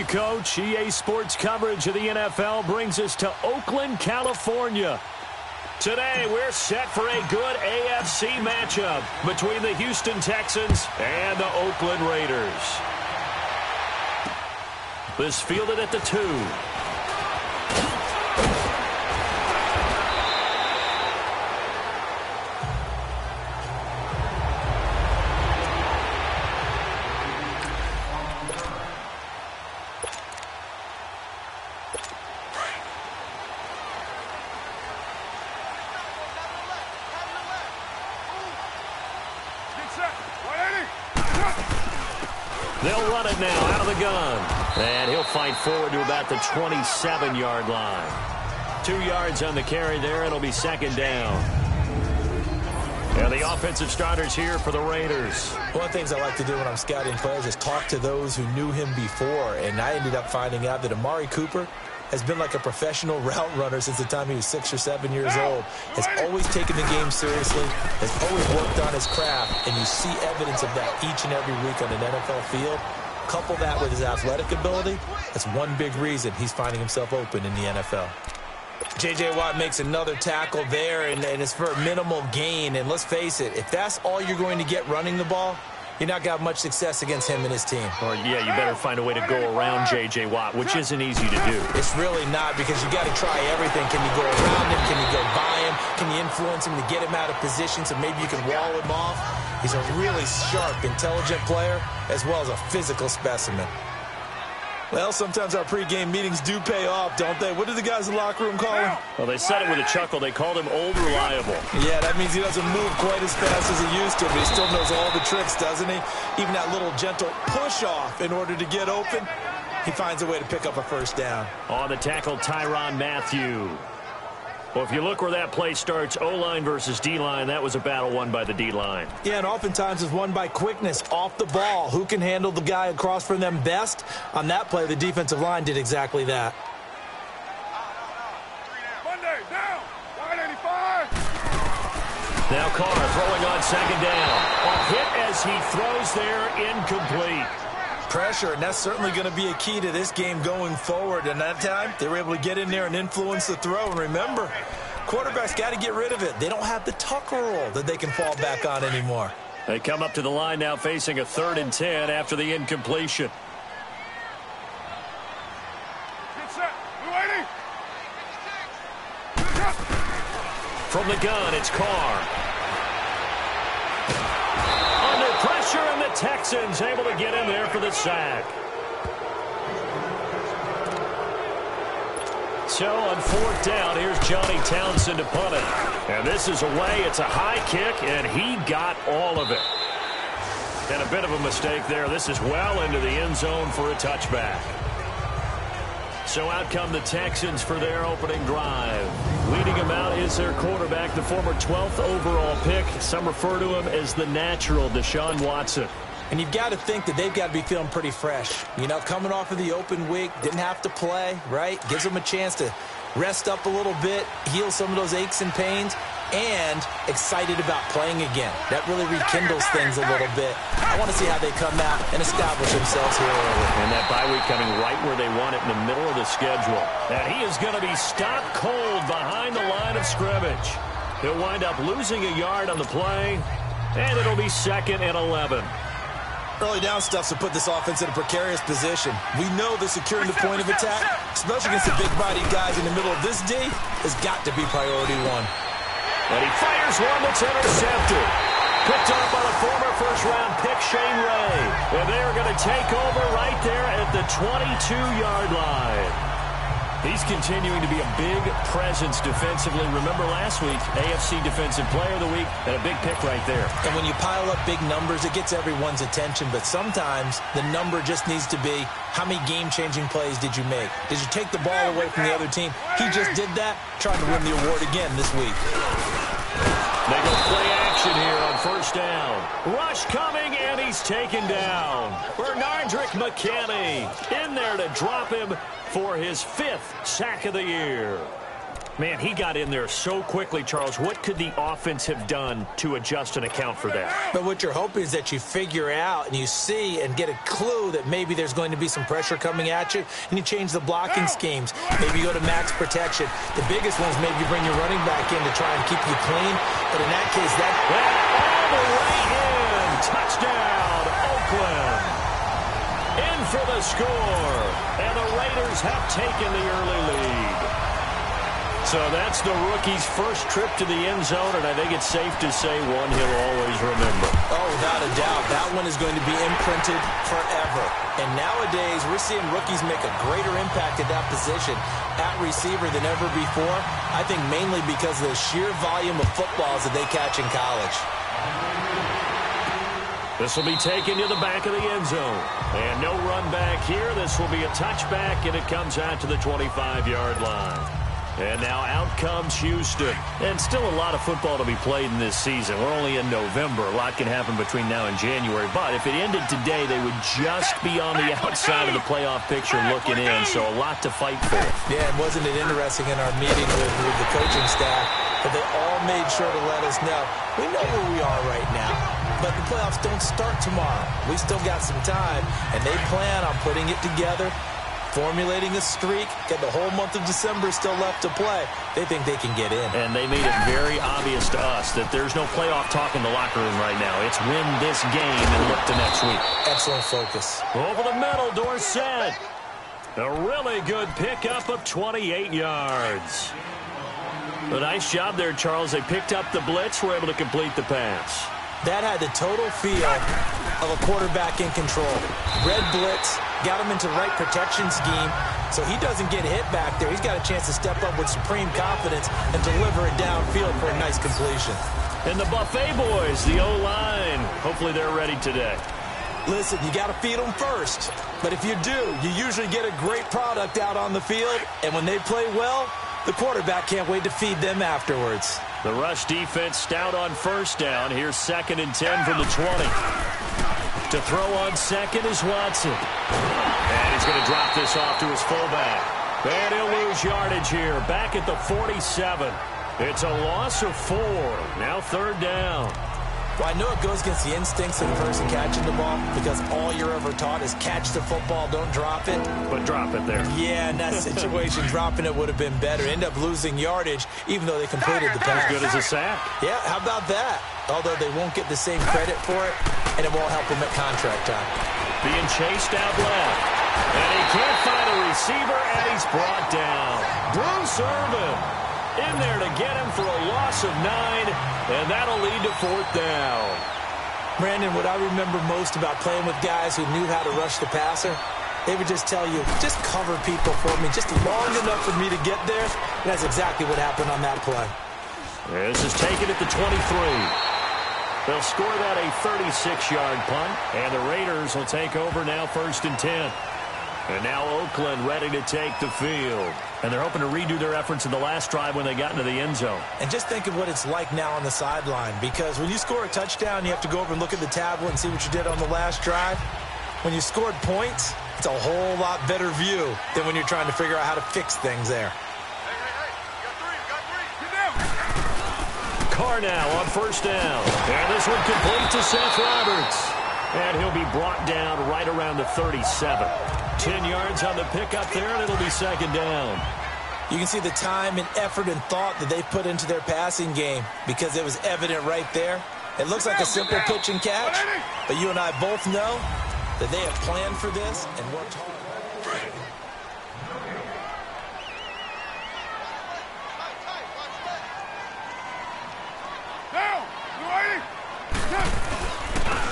Coach, EA Sports coverage of the NFL brings us to Oakland, California. Today, we're set for a good AFC matchup between the Houston Texans and the Oakland Raiders. This fielded at the 2. They'll run it now out of the gun. And he'll fight forward to about the 27-yard line. 2 yards on the carry there. It'll be second down. And the offensive starters here for the Raiders. One of the things I like to do when I'm scouting players is talk to those who knew him before. And I ended up finding out that Amari Cooper has been like a professional route runner since the time he was 6 or 7 years old. Has always taken the game seriously, has always worked on his craft, and you see evidence of that each and every week on an NFL field. Couple that with his athletic ability, that's one big reason he's finding himself open in the NFL. J.J. Watt makes another tackle there, and it's for a minimal gain. And let's face it, if that's all you're going to get running the ball, you're not going to have much success against him and his team. Or, yeah, you better find a way to go around J.J. Watt, which isn't easy to do. It's really not, because you got to try everything. Can you go around him? Can you go by him? Can you influence him to get him out of position so maybe you can wall him off? He's a really sharp, intelligent player, as well as a physical specimen. Well, sometimes our pregame meetings do pay off, don't they? What did the guys in the locker room call him? Well, they said it with a chuckle. They called him Old Reliable. Yeah, that means he doesn't move quite as fast as he used to, but he still knows all the tricks, doesn't he? Even that little gentle push-off in order to get open, he finds a way to pick up a first down. On the tackle, Tyrann Mathieu. Well, if you look where that play starts, O-line versus D-line, that was a battle won by the D-line. Yeah, and oftentimes it's won by quickness off the ball. Who can handle the guy across from them best? On that play, the defensive line did exactly that. Monday, down, 185. Now Carr throwing on second down. A hit as he throws there, incomplete. Pressure, and that's certainly going to be a key to this game going forward. And that time, they were able to get in there and influence the throw. And remember, quarterbacks got to get rid of it. They don't have the tucker roll that they can fall back on anymore. They come up to the line now facing a 3rd and 10 after the incompletion. Get set. Waiting. From the gun, it's Carr. Pressure, and the Texans able to get in there for the sack. So on 4th down, here's Johnny Townsend to punt it. And this is away. It's a high kick, and he got all of it. And a bit of a mistake there. This is well into the end zone for a touchback. So out come the Texans for their opening drive. Leading them out is their quarterback, the former 12th overall pick. Some refer to him as the natural, Deshaun Watson. And you've got to think that they've got to be feeling pretty fresh. You know, coming off of the open week, didn't have to play, right? Gives them a chance to rest up a little bit, heal some of those aches and pains, and excited about playing again. That really rekindles things a little bit. I want to see how they come out and establish themselves here early. And that bye week coming right where they want it, in the middle of the schedule. And he is going to be stopped cold behind the line of scrimmage. He'll wind up losing a yard on the play, and it'll be 2nd and 11. Early down stuff to put this offense in a precarious position. We know that securing the point of attack, especially against the big-bodied guys in the middle of this D, has got to be priority one. And he fires one that's intercepted. Picked up by the former first-round pick, Shane Ray. And they are going to take over right there at the 22-yard line. He's continuing to be a big presence defensively. Remember last week, AFC Defensive Player of the Week, and a big pick right there. And when you pile up big numbers, it gets everyone's attention. But sometimes the number just needs to be, how many game-changing plays did you make? Did you take the ball away from the other team? He just did that, trying to win the award again this week. They go play action here on 1st down. Rush coming, and he's taken down. Bernardrick McKinney in there to drop him for his 5th sack of the year. Man, he got in there so quickly, Charles. What could the offense have done to adjust and account for that? But what you're hoping is that you figure out and you see and get a clue that maybe there's going to be some pressure coming at you, and you change the blocking schemes. Maybe you go to max protection. The biggest one is maybe you bring your running back in to try and keep you clean. But in that case, that... all the way in. Touchdown, Oakland. In for the score. And the Raiders have taken the early lead. So that's the rookie's first trip to the end zone, and I think it's safe to say one he'll always remember. Oh, without a doubt. That one is going to be imprinted forever. And nowadays, we're seeing rookies make a greater impact at that position at receiver than ever before. I think mainly because of the sheer volume of footballs that they catch in college. This will be taken to the back of the end zone. And no run back here. This will be a touchback, and it comes out to the 25-yard line. And now out comes Houston. And still a lot of football to be played in this season. We're only in November. A lot can happen between now and January. But if it ended today, they would just be on the outside of the playoff picture looking in. So a lot to fight for. Yeah, and wasn't it interesting in our meeting with the coaching staff that they all made sure to let us know, we know where we are right now, but the playoffs don't start tomorrow. We still got some time, and they plan on putting it together, formulating a streak, get the whole month of December still left to play. They think they can get in. And they made it very obvious to us that there's no playoff talk in the locker room right now. It's win this game and look to next week. Excellent focus. Over the middle, Dorsett. A really good pickup of 28 yards. A nice job there, Charles. They picked up the blitz, were able to complete the pass. That had the total feel of a quarterback in control. Red blitz, got him into the right protection scheme, so he doesn't get hit back there. He's got a chance to step up with supreme confidence and deliver it downfield for a nice completion. And the Buffet boys, the O-line, hopefully they're ready today. Listen, you got to feed them first. But if you do, you usually get a great product out on the field, and when they play well, the quarterback can't wait to feed them afterwards. The rush defense stout on first down. Here's 2nd and 10 from the 20. To throw on second is Watson. And he's going to drop this off to his fullback. And he'll lose yardage here. Back at the 47. It's a loss of 4. Now 3rd down. Well, I know it goes against the instincts of the person catching the ball because all you're ever taught is catch the football, don't drop it. But drop it there. Yeah, in that situation, dropping it would have been better. End up losing yardage even though they completed the pass. As good as a sack. Yeah, how about that? Although they won't get the same credit for it, and it won't help them at contract time. Being chased out left. And he can't find a receiver, and he's brought down. Bruce Irvin in there to get him for a loss of 9, and that'll lead to 4th down. Brandon, what I remember most about playing with guys who knew how to rush the passer, they would just tell you, just cover people for me, just long enough for me to get there. And that's exactly what happened on that play. This is taken at the 23. They'll score that a 36-yard punt, and the Raiders will take over now 1st and 10. And now Oakland ready to take the field. And they're hoping to redo their efforts in the last drive when they got into the end zone. And just think of what it's like now on the sideline, because when you score a touchdown, you have to go over and look at the tablet and see what you did on the last drive. When you scored points, it's a whole lot better view than when you're trying to figure out how to fix things there. Hey, you got three. Get down. Carr now on 1st down. And this one complete to Seth Roberts. And he'll be brought down right around the 37. 10 yards on the pickup there, and it'll be 2nd down. You can see the time and effort and thought that they put into their passing game because it was evident right there. It looks like a simple pitch and catch, but you and I both know that they have planned for this and worked hard.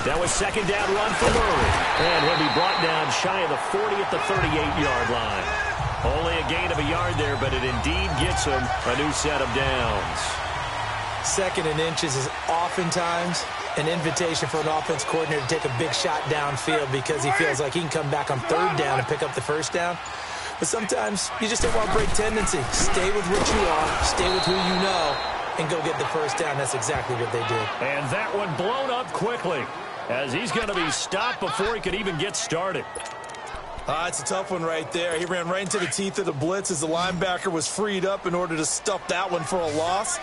That was 2nd down run for Murray. And he'll be brought down shy of the 40 at the 38-yard line. Only a gain of a yard there, but it indeed gets him a new set of downs. 2nd and inches is oftentimes an invitation for an offense coordinator to take a big shot downfield because he feels like he can come back on 3rd down and pick up the 1st down. But sometimes you just don't want to break tendency. Stay with what you are, stay with who you know, and go get the 1st down. That's exactly what they did. And that one blown up quickly as he's going to be stopped before he could even get started. It's a tough one right there. He ran right into the teeth of the blitz as the linebacker was freed up in order to stuff that one for a loss.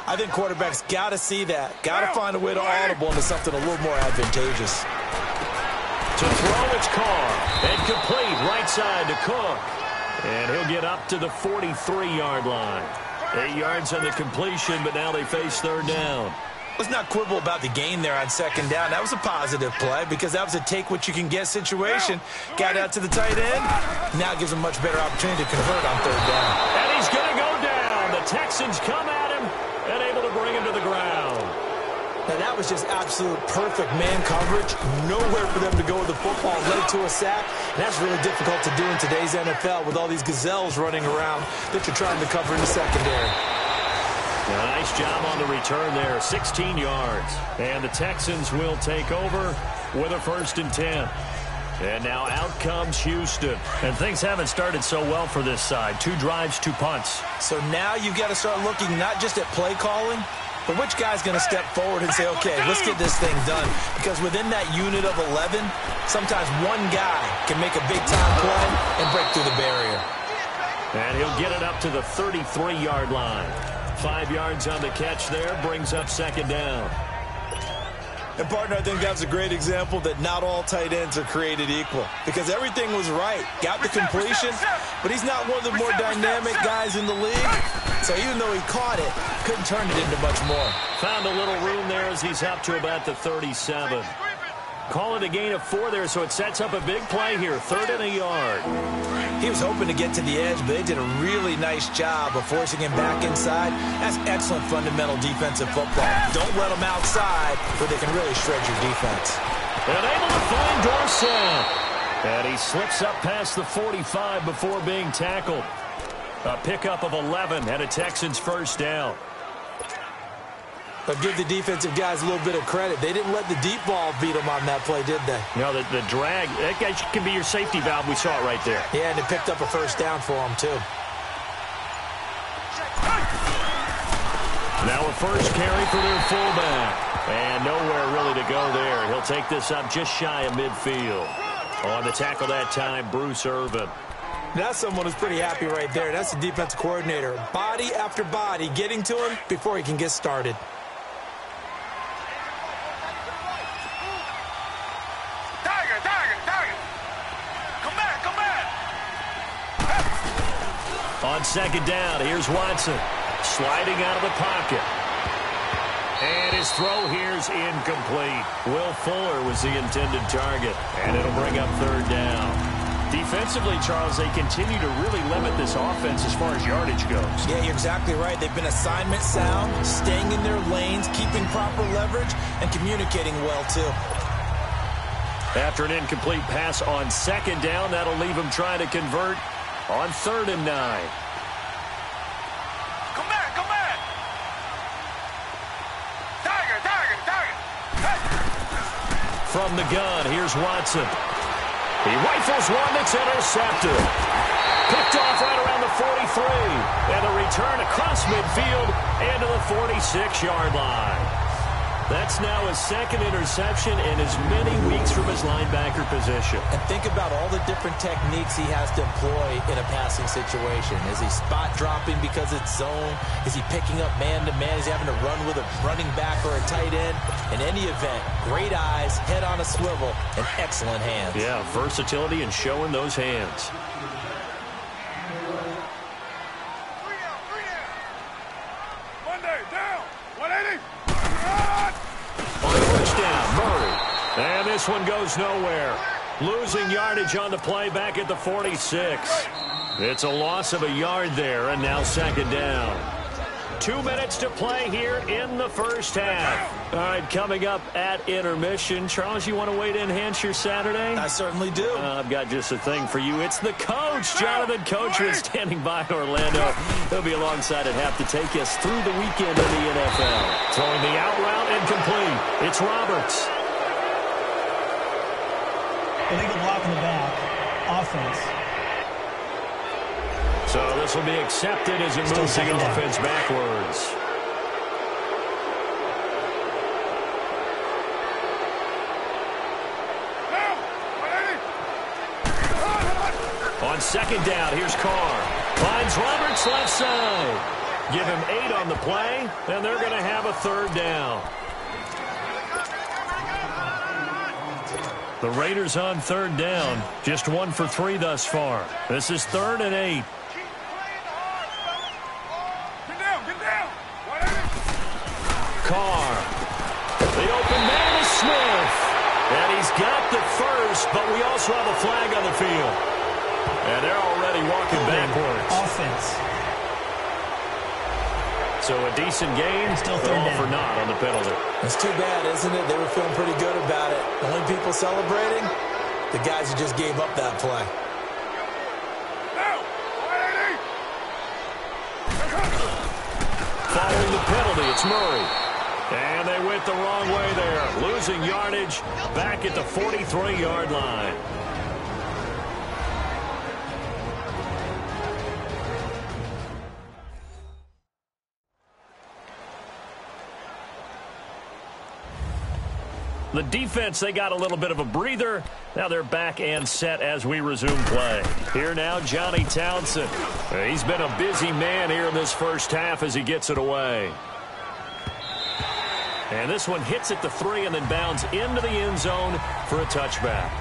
I think quarterbacks got to see that. Got to find a way to audible into something a little more advantageous. To throw, it's Carr. And complete right side to Cook. And he'll get up to the 43-yard line. 8 yards on the completion, but now they face third down. Let's not quibble about the gain there on second down. That was a positive play because that was a take-what-you-can-get situation. Got out to the tight end. Now gives him a much better opportunity to convert on third down. And he's going to go down. The Texans come at him and able to bring him to the ground. Now, that was just absolute perfect man coverage. Nowhere for them to go with the football. Led to a sack. And that's really difficult to do in today's NFL with all these gazelles running around that you're trying to cover in the secondary. Nice job on the return there. 16 yards. And the Texans will take over with a 1st and 10. And now out comes Houston. And things haven't started so well for this side. 2 drives, 2 punts. So now you've got to start looking not just at play calling, but which guy's going to step forward and say, okay, let's get this thing done. Because within that unit of 11, sometimes one guy can make a big-time play and break through the barrier. And he'll get it up to the 33-yard line. 5 yards on the catch there, brings up second down. And, partner, I think that's a great example that not all tight ends are created equal. Because everything was right. Got the completion, but he's not one of the more dynamic guys in the league. So even though he caught it, couldn't turn it into much more. Found a little room there as he's up to about the 37. Call it a gain of 4 there, so it sets up a big play here. 3rd and a yard. He was hoping to get to the edge, but they did a really nice job of forcing him back inside. That's excellent fundamental defensive football. Don't let them outside where they can really shred your defense. And able to find Dorsett. And he slips up past the 45 before being tackled. A pickup of 11 and a Texans 1st down. But give the defensive guys a little bit of credit. They didn't let the deep ball beat them on that play, did they? No, the drag, that guy can be your safety valve. We saw it right there. Yeah, and it picked up a 1st down for them, too. Now a 1st carry for their fullback. And nowhere really to go there. He'll take this up just shy of midfield. On the tackle that time, Bruce Irvin. That's someone who's pretty happy right there. That's the defensive coordinator. Body after body getting to him before he can get started. On second down, here's Watson. Sliding out of the pocket. And his throw here's incomplete. Will Fuller was the intended target. And it'll bring up 3rd down. Defensively, Charles, they continue to really limit this offense as far as yardage goes. Yeah, you're exactly right. They've been assignment sound, staying in their lanes, keeping proper leverage, and communicating well, too. After an incomplete pass on second down, that'll leave him trying to convert on 3rd and 9. Come back! Tiger! Hey. From the gun, here's Watson. He rifles one that's intercepted. Picked off right around the 43. And a return across midfield into the 46-yard line. That's now his 2nd interception in as many weeks from his linebacker position. And think about all the different techniques he has to employ in a passing situation. Is he spot dropping because it's zone? Is he picking up man-to-man? Is he having to run with a running back or a tight end? In any event, great eyes, head on a swivel, and excellent hands. Yeah, versatility and showing those hands. Monday, down! 180! On first down, Murray. And this one goes nowhere. Losing yardage on the play back at the 46. It's a loss of a yard there, and now second down. 2 minutes to play here in the first half. All right, coming up at intermission. Charles, you want to wait to enhance your Saturday? I certainly do. I've got just a thing for you. It's the coach, Jonathan Coachman, standing by in Orlando. He'll be alongside at half to take us through the weekend in the NFL. Throwing the out route incomplete. It's Roberts. Illegal block in the back. Offense. So this will be accepted as it moves the offense backwards. Down! 180! second down. Here's Carr. Finds Roberts left side. Give him 8 on the play, and they're going to have a third down. The Raiders on third down. Just 1 for 3 thus far. This is 3rd and 8. Carr. The open man is Smith. And he's got the first, but we also have a flag on the field. And they're already walking backwards. Offense. So a decent game, Still but all for naught on the penalty. It's too bad, isn't it? They were feeling pretty good about it. The only people celebrating, the guys who just gave up that play. Following the penalty, it's Murray. And they went the wrong way there. Losing yardage back at the 43-yard line. The defense, they got a little bit of a breather. Now they're back and set as we resume play. Here now, Johnny Townsend. He's been a busy man here in this first half as he gets it away. And this one hits at the 3 and then bounds into the end zone for a touchback.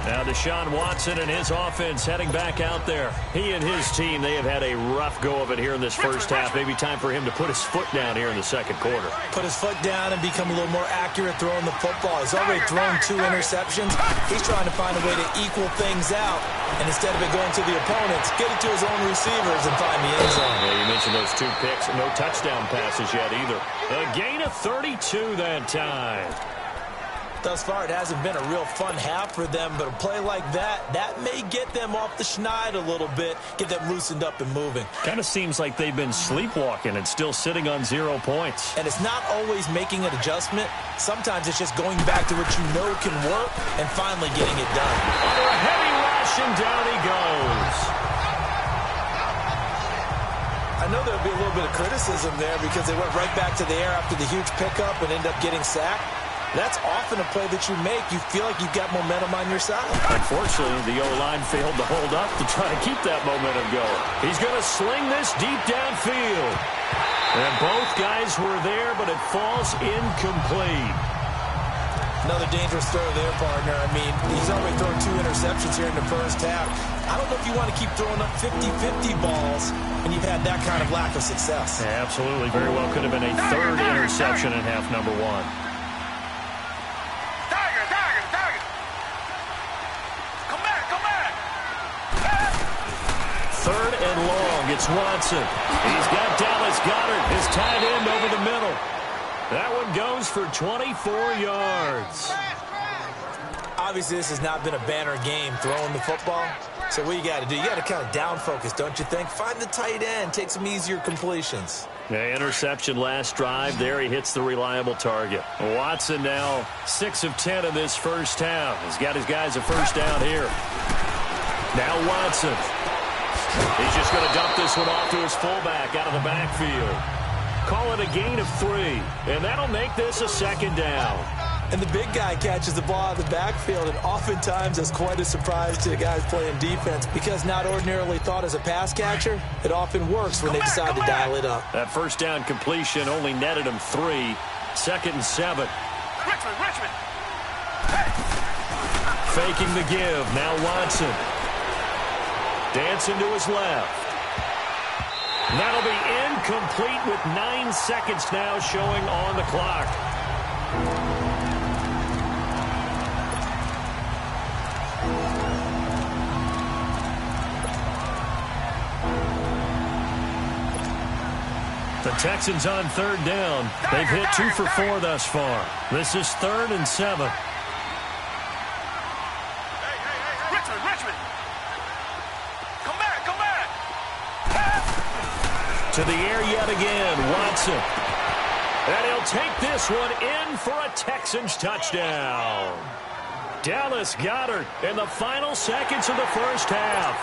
Now Deshaun Watson and his offense heading back out there. He and his team, they have had a rough go of it here in this first half. Maybe time for him to put his foot down here in the second quarter. Put his foot down and become a little more accurate throwing the football. He's already thrown 2 interceptions. He's trying to find a way to equal things out. And instead of it going to the opponents, get it to his own receivers and find the end zone. Yeah, you mentioned those 2 picks. No touchdown passes yet either. A gain of 32 that time. Thus far, it hasn't been a real fun half for them, but a play like that may get them off the schneid a little bit, get them loosened up and moving. Kind of seems like they've been sleepwalking and still sitting on 0 points. And it's not always making an adjustment. Sometimes it's just going back to what you know can work and finally getting it done. Under a heavy rush, and down he goes. I know there'll be a little bit of criticism there because they went right back to the air after the huge pickup and ended up getting sacked. That's often a play that you make. You feel like you've got momentum on your side. Unfortunately, the O-line failed to hold up to try to keep that momentum going. He's going to sling this deep downfield. And both guys were there, but it falls incomplete. Another dangerous throw there, partner. I mean, he's already thrown 2 interceptions here in the first half. I don't know if you want to keep throwing up 50-50 balls when you've had that kind of lack of success. Yeah, absolutely. Very well could have been a 3rd interception in half number 1. Third and long, it's Watson. He's got Dallas Goedert, his tight end over the middle. That one goes for 24 yards. Obviously, this has not been a banner game throwing the football. So what you got to do, you got to kind of down focus, don't you think? Find the tight end, take some easier completions. Yeah, interception last drive. There he hits the reliable target. Watson now 6 of 10 in this first half. He's got his guys a first down here. Now Watson. He's just going to dump this one off to his fullback out of the backfield. Call it a gain of 3, and that'll make this a 2nd down. And the big guy catches the ball out of the backfield, and oftentimes that's quite a surprise to the guys playing defense because not ordinarily thought as a pass catcher, it often works when they decide to dial it up. That first down completion only netted him 3. 2nd and 7. Richmond. Faking the give. Now Watson. Dancing to his left. That'll be incomplete with 9 seconds now showing on the clock. The Texans on 3rd down. They've hit 2 for 4 thus far. This is 3rd and 7. Richmond. Come back. To the air yet again, Watson. And he'll take this one in for a Texans touchdown. Dallas Goedert in the final seconds of the first half.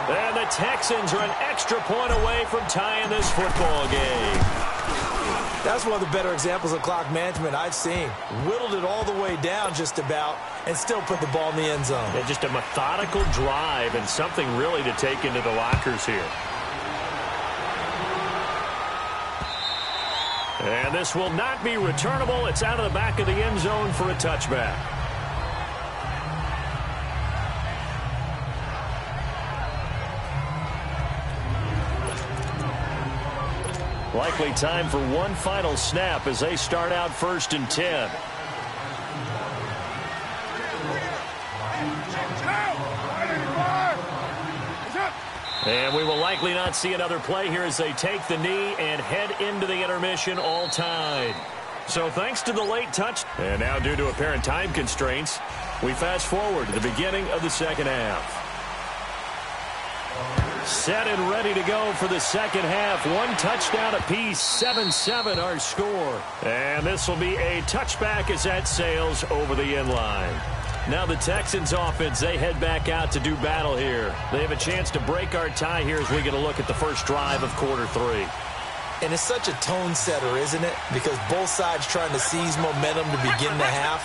And the Texans are an extra point away from tying this football game. That's one of the better examples of clock management I've seen. Whittled it all the way down just about and still put the ball in the end zone. Yeah, just a methodical drive and something really to take into the lockers here. And this will not be returnable. It's out of the back of the end zone for a touchback. Likely time for one final snap as they start out 1st and 10. And we will likely not see another play here as they take the knee and head into the intermission all tied. So thanks to the late touch. And now due to apparent time constraints, we fast forward to the beginning of the second half. Set and ready to go for the second half. One touchdown apiece, 7-7 our score. And this will be a touchback as that sails over the end line. Now the Texans offense, they head back out to do battle here. They have a chance to break our tie here as we get a look at the first drive of quarter 3. And it's such a tone setter, isn't it? Because both sides trying to seize momentum to begin the half.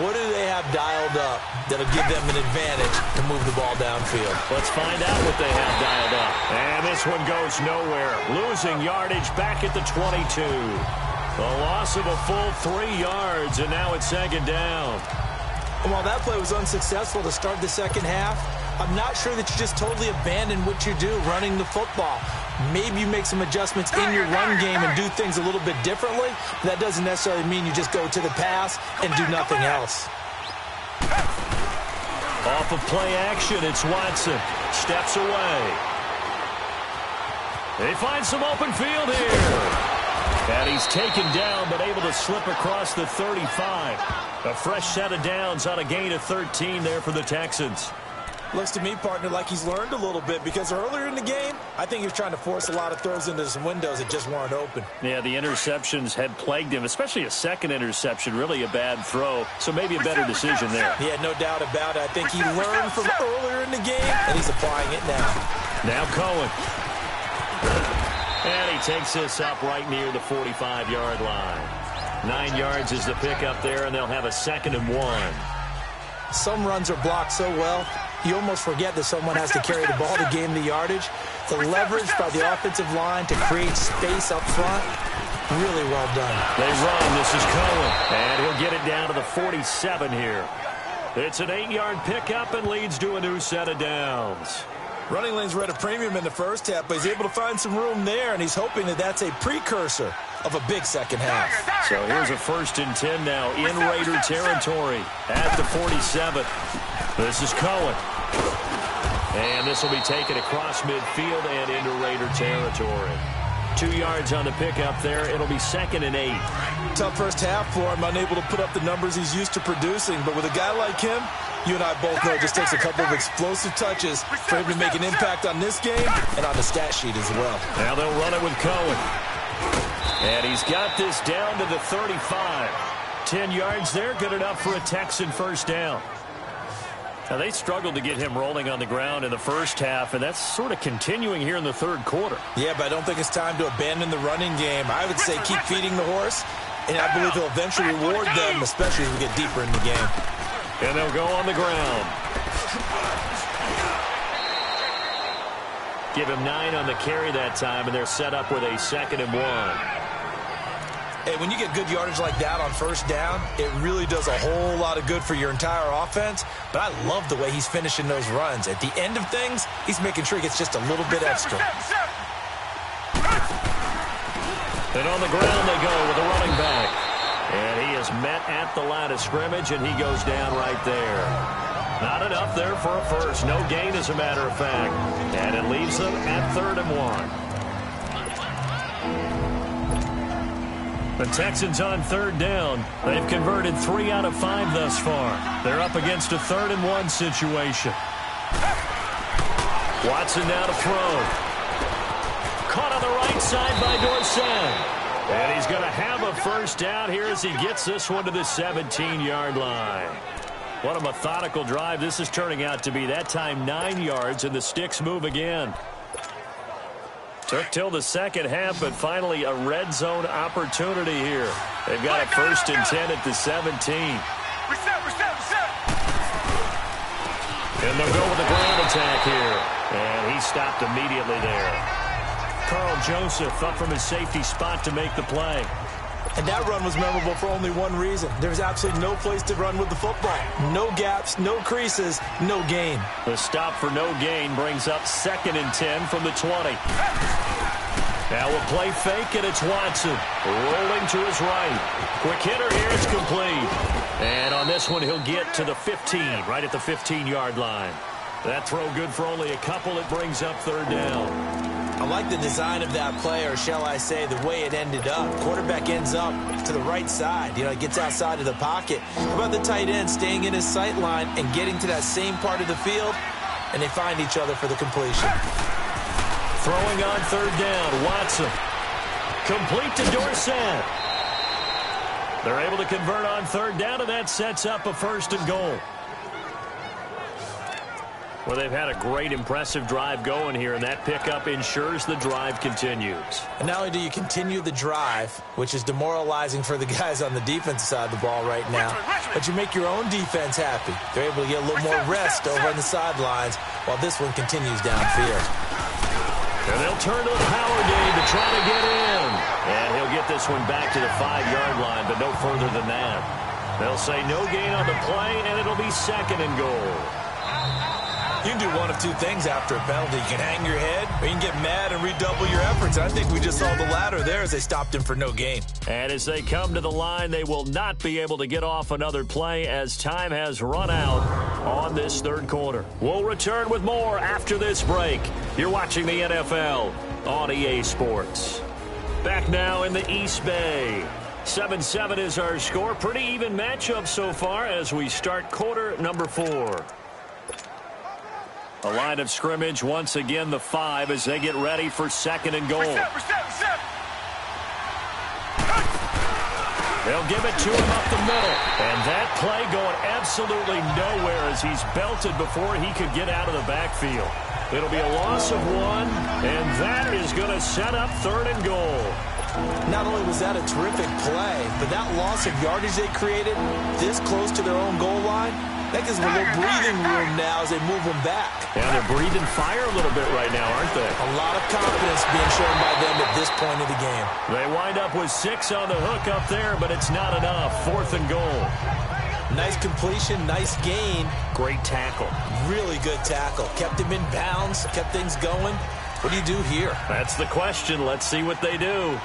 What do they have dialed up that'll give them an advantage to move the ball downfield? Let's find out what they have dialed up. And this one goes nowhere. Losing yardage back at the 22. A loss of a full 3 yards, and now it's second down. And while that play was unsuccessful to start the second half, I'm not sure that you just totally abandon what you do running the football. Maybe you make some adjustments in your run game and do things a little bit differently. But that doesn't necessarily mean you just go to the pass and do nothing else. Off of play action, it's Watson. Steps away. They find some open field here. And he's taken down, but able to slip across the 35. A fresh set of downs on a gain of 13 there for the Texans. Looks to me, partner, like he's learned a little bit because earlier in the game, I think he was trying to force a lot of throws into some windows that just weren't open. Yeah, the interceptions had plagued him, especially a second interception, really a bad throw. So maybe a better decision there. Yeah, no doubt about it. I think he learned from earlier in the game, and he's applying it now. Now Cohen. And he takes this up right near the 45-yard line. 9 yards is the pickup there, and they'll have a 2nd and 1. Some runs are blocked so well, you almost forget that someone has to carry the ball to gain the yardage. The leverage by the offensive line to create space up front, really well done. They run. This is Cohen, and he'll get it down to the 47 here. It's an 8-yard pickup and leads to a new set of downs. Running lanes were at a premium in the first half, but he's able to find some room there, and he's hoping that that's a precursor of a big second half. So here's a 1st and 10 now in Raider territory at the 47. This is Cohen. And this will be taken across midfield and into Raider territory. 2 yards on the pickup there. It'll be 2nd and 8. Tough first half for him, unable to put up the numbers he's used to producing. But with a guy like him, you and I both know it just takes a couple of explosive touches for him to make an impact on this game and on the stat sheet as well. Now they'll run it with Cohen. And he's got this down to the 35. 10 yards there, good enough for a Texan first down. Now, they struggled to get him rolling on the ground in the first half, and that's sort of continuing here in the third quarter. Yeah, but I don't think it's time to abandon the running game. I would say keep feeding the horse, and I believe he'll eventually reward them, especially as we get deeper in the game. And they'll go on the ground. Give him 9 on the carry that time, and they're set up with a 2nd and 1. Hey, when you get good yardage like that on first down, it really does a whole lot of good for your entire offense. But I love the way he's finishing those runs. At the end of things, he's making sure he gets just a little bit extra. And on the ground they go with a running back. And he is met at the line of scrimmage, and he goes down right there. Not enough there for a first. No gain, as a matter of fact. And it leaves them at 3rd and 1. The Texans on 3rd down. They've converted 3 out of 5 thus far. They're up against a 3rd and 1 situation. Watson now to throw. Caught on the right side by Dorsett. And he's going to have a first down here as he gets this one to the 17-yard line. What a methodical drive this is turning out to be. That time 9 yards, and the sticks move again. Took till the second half, but finally a red zone opportunity here. They've got a 1st and 10 at the 17. Reset. And they'll go with the ground attack here. And he stopped immediately there. Carl Joseph up from his safety spot to make the play. And that run was memorable for only one reason. There was absolutely no place to run with the football. No gaps, no creases, no gain. The stop for no gain brings up 2nd and 10 from the 20. Now a play fake, and it's Watson rolling to his right. Quick hitter here, it's complete. And on this one, he'll get to the 15, right at the 15-yard line. That throw good for only a couple. It brings up 3rd down. I like the design of that play, or shall I say the way it ended up. Quarterback ends up to the right side. You know, it gets outside of the pocket. How about the tight end staying in his sight line and getting to that same part of the field, and they find each other for the completion. Throwing on 3rd down, Watson. Complete to Dorsett. They're able to convert on 3rd down, and that sets up a 1st and goal. Well, they've had a great, impressive drive going here, and that pickup ensures the drive continues. And not only do you continue the drive, which is demoralizing for the guys on the defensive side of the ball right now, but you make your own defense happy. They're able to get a little more rest over on the sidelines while this one continues downfield. And they'll turn to the power game to try to get in. And he'll get this one back to the 5-yard line, but no further than that. They'll say no gain on the play, and it'll be 2nd and goal. You can do one of two things after a penalty. You can hang your head, or you can get mad and redouble your efforts. I think we just saw the latter there as they stopped him for no gain. And as they come to the line, they will not be able to get off another play as time has run out on this 3rd quarter. We'll return with more after this break. You're watching the NFL on EA Sports. Back now in the East Bay. 7-7 is our score. Pretty even matchup so far as we start quarter number 4. A line of scrimmage, once again, the 5 as they get ready for 2nd and goal. Reset. They'll give it to him up the middle. And that play going absolutely nowhere as he's belted before he could get out of the backfield. It'll be a loss of 1, and that is going to set up 3rd and goal. Not only was that a terrific play, but that loss of yardage they created this close to their own goal line, that gives them a little breathing room now as they move them back. Yeah, they're breathing fire a little bit right now, aren't they? A lot of confidence being shown by them at this point of the game. They wind up with 6 on the hook up there, but it's not enough. 4th and goal. Nice completion, nice gain. Great tackle. Really good tackle. Kept him in bounds, kept things going. What do you do here? That's the question. Let's see what they do.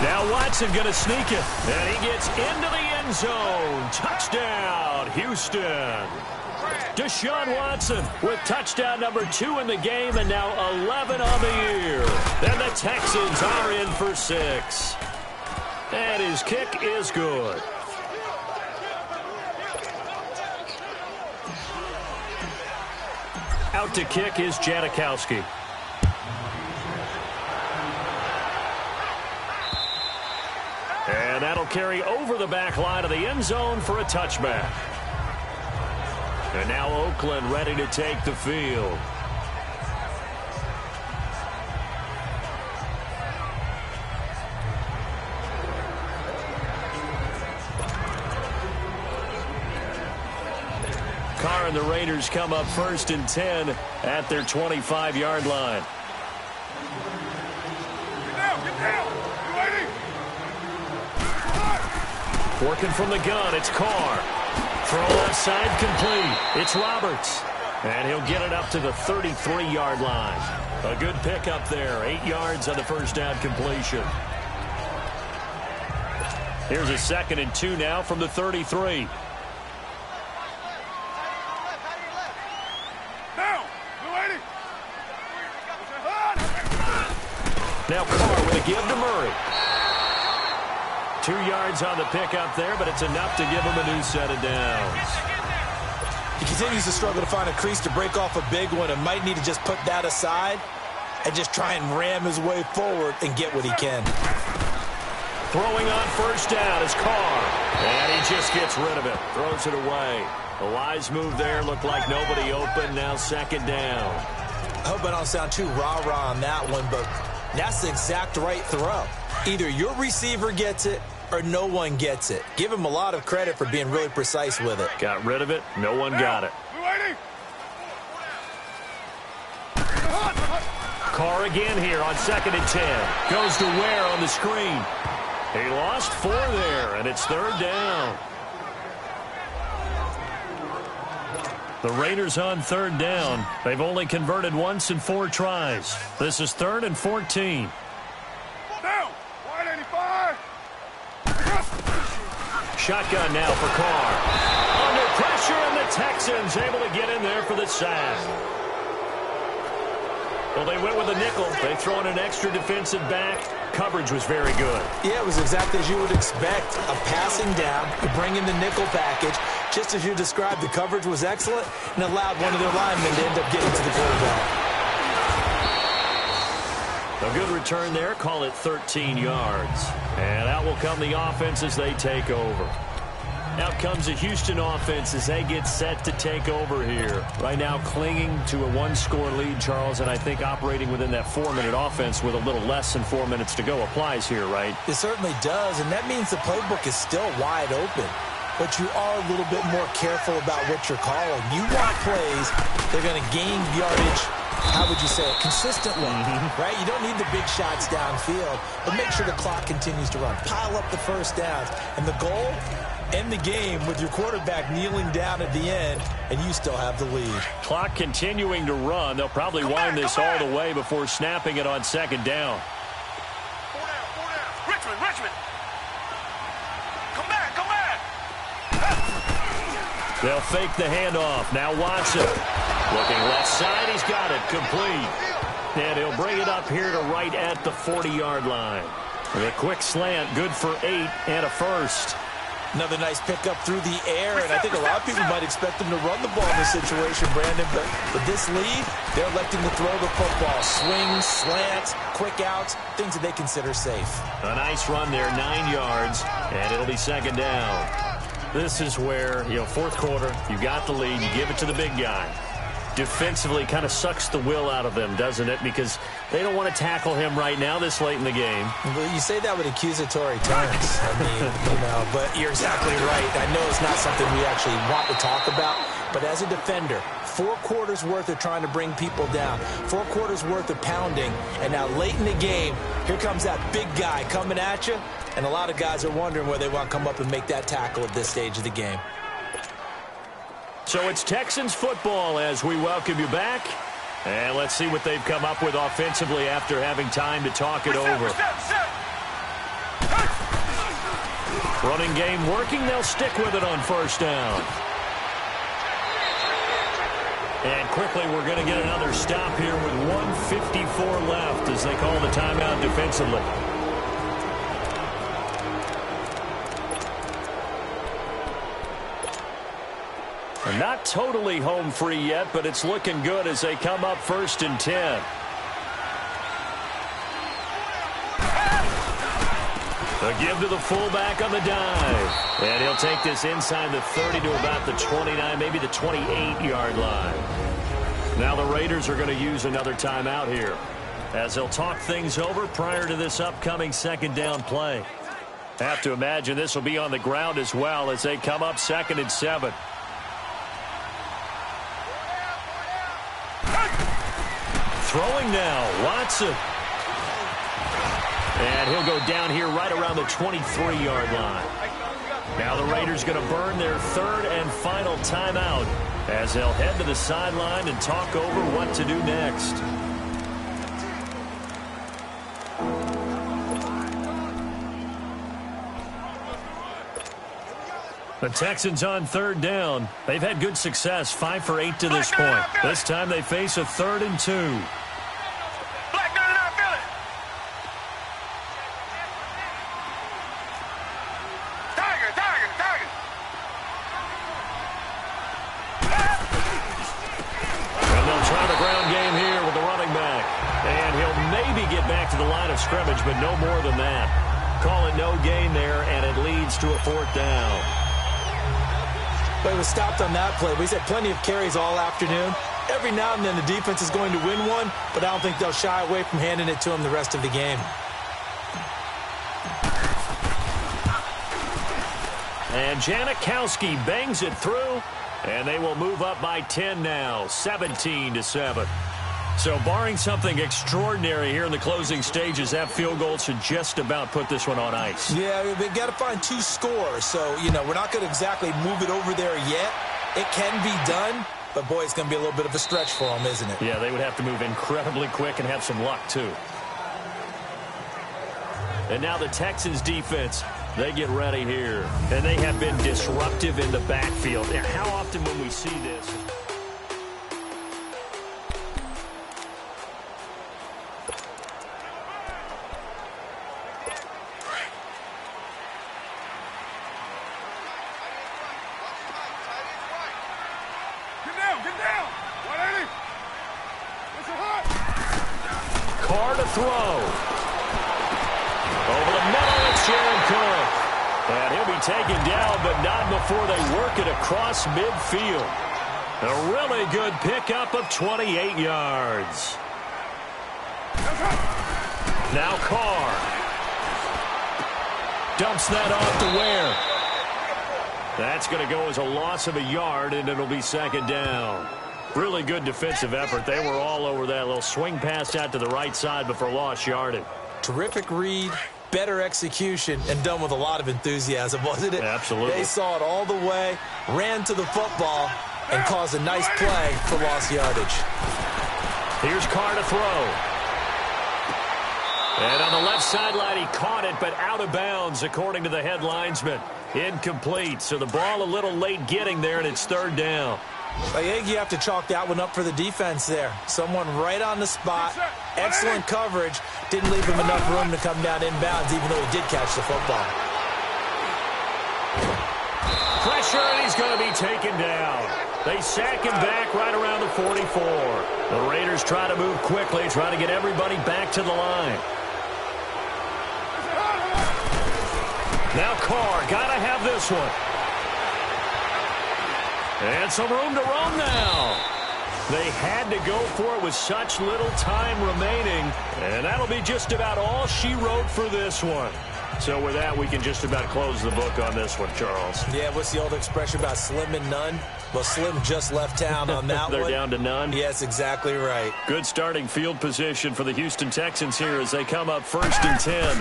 Now Watson going to sneak it, and he gets into the end zone. Touchdown, Houston. Deshaun Watson with touchdown number 2 in the game, and now 11 on the year. Then the Texans are in for 6. And his kick is good. Out to kick is Janikowski. And that'll carry over the back line of the end zone for a touchback. And now Oakland ready to take the field. Carr and the Raiders come up 1st and 10 at their 25-yard line. Get down. You ready? Working from the gun, it's Carr. Throw outside complete. It's Roberts. And he'll get it up to the 33-yard line. A good pickup there. 8 yards on the first down completion. Here's a 2nd and 2 now from the 33. Now. You ready? Now Carr with a give to Murray. 2 yards on the pickup there, but it's enough to give him a new set of downs. He continues to struggle to find a crease to break off a big one and might need to just put that aside and just try and ram his way forward and get what he can. Throwing on first down is Carr. And he just gets rid of it. Throws it away. A wise move there. Looked like nobody open. Now second down. I hope I don't sound too rah-rah on that one, but that's the exact right throw. Either your receiver gets it or no one gets it. Give him a lot of credit for being really precise with it. Got rid of it. No one got it. Carr again here on 2nd and 10. Goes to Ware on the screen. He lost 4 there, and it's third down. The Raiders on third down. They've only converted once in 4 tries. This is 3rd and 14. Down. Wide 85. Shotgun now for Carr. Under pressure, and the Texans able to get in there for the sack. Well, they went with a nickel. They throw in an extra defensive back. Coverage was very good. Yeah, it was exactly as you would expect. A passing down, you bring in the nickel package. Just as you described, the coverage was excellent and allowed one of their linemen to end up getting to the quarterback. A good return there. Call it 13 yards. And out will come the offense as they take over. Out comes the Houston offense as they get set to take over here. Right now clinging to a 1-score lead, Charles, and I think operating within that 4-minute offense with a little less than 4 minutes to go applies here, right? It certainly does, and that means the playbook is still wide open. But you are a little bit more careful about what you're calling. You want plays they're going to gain yardage, how would you say it, consistently, right? You don't need the big shots downfield, but make sure the clock continues to run. Pile up the first downs. And the goal? End the game with your quarterback kneeling down at the end, and you still have the lead. Clock continuing to run. They'll probably wind this all the way before snapping it on second down. 4 down. Richmond. Come back. They'll fake the handoff. Now Watson. Looking left side. He's got it. Complete. And he'll bring it up here to right at the 40-yard line. With a quick slant. Good for 8 and a first. Another nice pickup through the air, and I think a lot of people might expect them to run the ball in this situation, Brandon, but with this lead, they're electing to throw the football. Swings, slants, quick outs, things that they consider safe. A nice run there, 9 yards, and it'll be second down. This is where, fourth quarter, you got the lead, you give it to the big guy. Defensively kind of sucks the will out of them, doesn't it? Because they don't want to tackle him right now this late in the game. Well, you say that with accusatory tones. I mean, but you're exactly right. I know it's not something we actually want to talk about, but as a defender, 4 quarters worth of trying to bring people down, 4 quarters worth of pounding, and now late in the game, here comes that big guy coming at you, and a lot of guys are wondering where they want to come up and make that tackle at this stage of the game. So it's Texans football as we welcome you back. And let's see what they've come up with offensively after having time to talk it over. Running game working. They'll stick with it on first down. And quickly we're going to get another stop here with 1:54 left as they call the timeout defensively. Not totally home free yet, but it's looking good as they come up 1st and 10. A give to the fullback on the dive. And he'll take this inside the 30 to about the 29, maybe the 28-yard line. Now the Raiders are going to use another timeout here as they'll talk things over prior to this upcoming second down play. Have to imagine this will be on the ground as well as they come up 2nd and 7. Throwing now, Watson. And he'll go down here right around the 23-yard line. Now the Raiders going to burn their 3rd and final timeout as they'll head to the sideline and talk over what to do next. The Texans on 3rd down. They've had good success, 5 for 8 to this point. This time they face a 3rd and 2. Scrimmage, but no more than that. call it no gain there, and it leads to a 4th down. But it was stopped on that play. He's had plenty of carries all afternoon. Every now and then the defense is going to win one, but I don't think they'll shy away from handing it to him the rest of the game. And Janikowski bangs it through, and they will move up by 10 now, 17-7. So barring something extraordinary here in the closing stages, that field goal should just about put this one on ice. Yeah, they've got to find 2 scores. So, you know, we're not going to exactly move it over there yet. It can be done, but, boy, it's going to be a little bit of a stretch for them, isn't it? Yeah, they would have to move incredibly quick and have some luck, too. And now the Texans defense, they get ready here. And they have been disruptive in the backfield. And how often when we see this... Get down! 180! Listen hot! Carr to throw. Over the middle, it's Jared Cook. And he'll be taken down, but not before they work it across midfield. A really good pickup of 28 yards. Now Carr. Dumps that off to Ware. That's going to go as a loss of a yard, and it'll be 2nd down. Really good defensive effort. They were all over that little swing pass out to the right side before lost yardage. Terrific read, better execution, and done with a lot of enthusiasm, wasn't it? Absolutely. They saw it all the way, ran to the football, and caused a nice play for lost yardage. Here's Carr to throw. And on the left sideline, he caught it, but out of bounds, according to the head linesman. Incomplete, so the ball a little late getting there, and it's 3rd down. I think you have to chalk that one up for the defense there. Someone right on the spot, excellent coverage, didn't leave him enough room to come down inbounds, even though he did catch the football. Pressure, and he's going to be taken down. They sack him back right around the 44. The Raiders try to move quickly, try to get everybody back to the line. Now Carr, got to have this one. And some room to run now. They had to go for it with such little time remaining. And that'll be just about all she wrote for this one. So with that, we can just about close the book on this one, Charles. Yeah, what's the old expression about slim and none? Well, Slim just left town on that They're one. down to none? Yes, exactly right. Good starting field position for the Houston Texans here as they come up 1st and 10.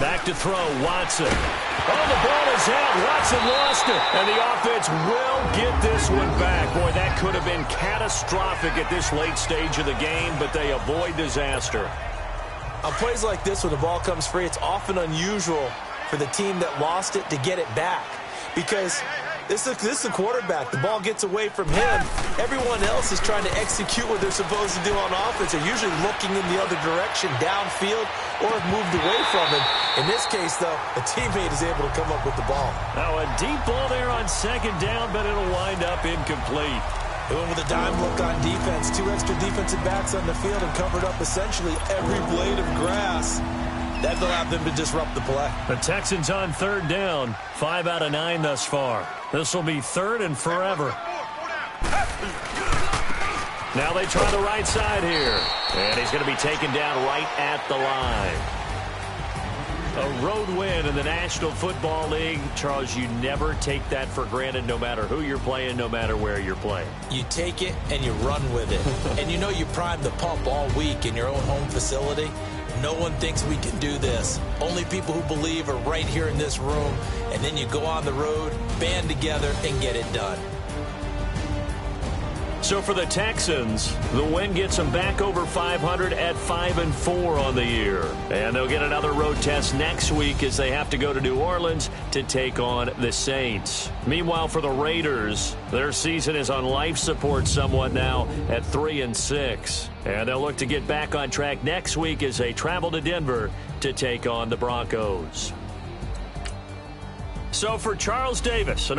Back to throw, Watson. Oh, the ball is out. Watson lost it. And the offense will get this one back. Boy, that could have been catastrophic at this late stage of the game, but they avoid disaster. On plays like this, when the ball comes free, it's often unusual for the team that lost it to get it back. Because this is the quarterback. The ball gets away from him. Everyone else is trying to execute what they're supposed to do on offense. They're usually looking in the other direction, downfield, or have moved away from him. In this case, though, a teammate is able to come up with the ball. Now, a deep ball there on 2nd down, but it'll wind up incomplete. They went with a dime look on defense. 2 extra defensive backs on the field and covered up essentially every blade of grass. That allowed them to disrupt the play. The Texans on 3rd down. 5 out of 9 thus far. This will be 3rd and forever. Now they try the right side here. And he's going to be taken down right at the line. A road win in the National Football League. Charles, you never take that for granted no matter who you're playing, no matter where you're playing. You take it and you run with it. And you know you primed the pump all week in your own home facility. No one thinks we can do this. Only people who believe are right here in this room. And then you go on the road, band together, and get it done. So for the Texans, the win gets them back over 500 at 5-4 on the year. And they'll get another road test next week as they have to go to New Orleans to take on the Saints. Meanwhile, for the Raiders, their season is on life support somewhat now at 3-6. And they'll look to get back on track next week as they travel to Denver to take on the Broncos. So for Charles Davis,